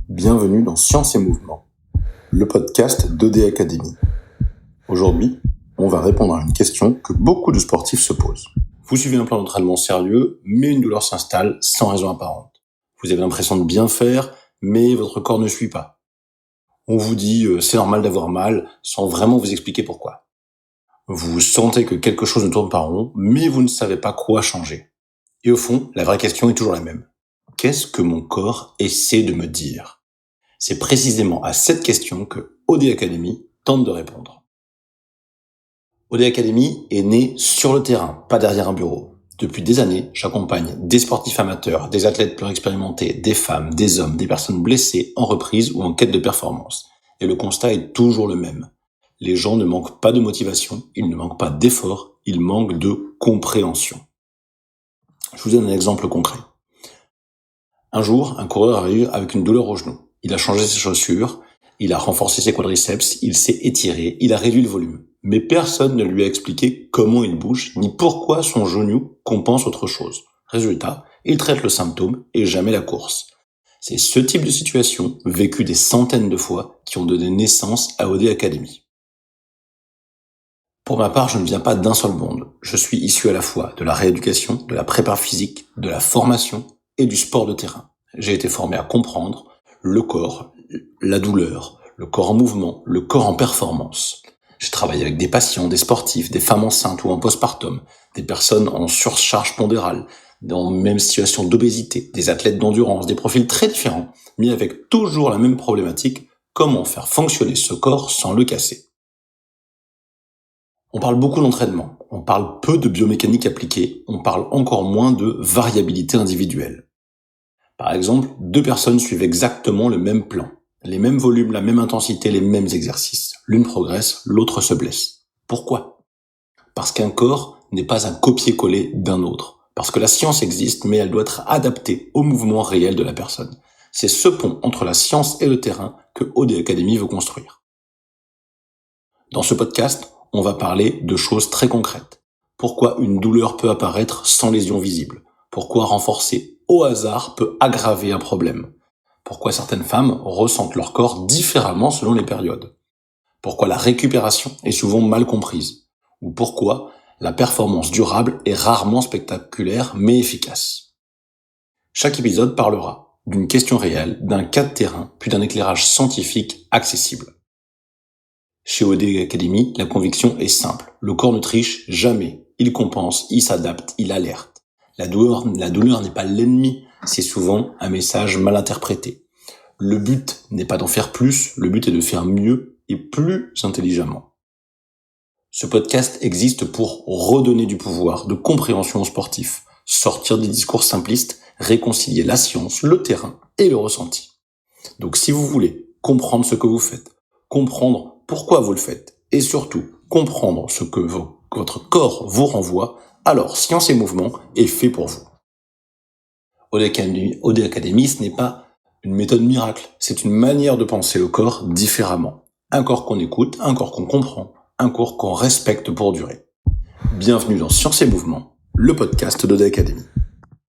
Bienvenue dans Science et Mouvement, le podcast d'OD Academy. Aujourd'hui, on va répondre à une question que beaucoup de sportifs se posent. Vous suivez un plan d'entraînement sérieux, mais une douleur s'installe sans raison apparente. Vous avez l'impression de bien faire, mais votre corps ne suit pas. On vous dit c'est normal d'avoir mal, sans vraiment vous expliquer pourquoi. Vous sentez que quelque chose ne tourne pas rond, mais vous ne savez pas quoi changer. Et au fond, la vraie question est toujours la même. Qu'est-ce que mon corps essaie de me dire ? C'est précisément à cette question que OD Academy tente de répondre. OD Academy est né sur le terrain, pas derrière un bureau. Depuis des années, j'accompagne des sportifs amateurs, des athlètes plus expérimentés, des femmes, des hommes, des personnes blessées, en reprise ou en quête de performance. Et le constat est toujours le même. Les gens ne manquent pas de motivation, ils ne manquent pas d'efforts, ils manquent de compréhension. Je vous donne un exemple concret. Un jour, un coureur arrive avec une douleur au genou. Il a changé ses chaussures, il a renforcé ses quadriceps, il s'est étiré, il a réduit le volume. Mais personne ne lui a expliqué comment il bouge, ni pourquoi son genou compense autre chose. Résultat, il traite le symptôme et jamais la course. C'est ce type de situation, vécu des centaines de fois, qui ont donné naissance à OD Academy. Pour ma part, je ne viens pas d'un seul monde. Je suis issu à la fois de la rééducation, de la prépa physique, de la formation et du sport de terrain. J'ai été formé à comprendre le corps, la douleur, le corps en mouvement, le corps en performance. J'ai travaillé avec des patients, des sportifs, des femmes enceintes ou en postpartum, des personnes en surcharge pondérale, dans même situation d'obésité, des athlètes d'endurance, des profils très différents, mais avec toujours la même problématique, comment faire fonctionner ce corps sans le casser. On parle beaucoup d'entraînement, on parle peu de biomécanique appliquée, on parle encore moins de variabilité individuelle. Par exemple, deux personnes suivent exactement le même plan, les mêmes volumes, la même intensité, les mêmes exercices. L'une progresse, l'autre se blesse. Pourquoi ? Parce qu'un corps n'est pas un copier-coller d'un autre. Parce que la science existe, mais elle doit être adaptée au mouvement réel de la personne. C'est ce pont entre la science et le terrain que OD Academy veut construire. Dans ce podcast, on va parler de choses très concrètes. Pourquoi une douleur peut apparaître sans lésion visible ? Pourquoi renforcer au hasard peut aggraver un problème ? Pourquoi certaines femmes ressentent leur corps différemment selon les périodes ? Pourquoi la récupération est souvent mal comprise ? Ou pourquoi la performance durable est rarement spectaculaire mais efficace ? Chaque épisode parlera d'une question réelle, d'un cas de terrain, puis d'un éclairage scientifique accessible. Chez OD Academy, la conviction est simple. Le corps ne triche jamais. Il compense, il s'adapte, il alerte. La douleur n'est pas l'ennemi. C'est souvent un message mal interprété. Le but n'est pas d'en faire plus. Le but est de faire mieux et plus intelligemment. Ce podcast existe pour redonner du pouvoir, de compréhension aux sportifs, sortir des discours simplistes, réconcilier la science, le terrain et le ressenti. Donc si vous voulez comprendre ce que vous faites, comprendre pourquoi vous le faites, et surtout comprendre ce que votre corps vous renvoie, alors Science et Mouvement est fait pour vous. OD Academy, ce n'est pas une méthode miracle, c'est une manière de penser le corps différemment. Un corps qu'on écoute, un corps qu'on comprend, un corps qu'on respecte pour durer. Bienvenue dans Science et Mouvement, le podcast d'OD Academy.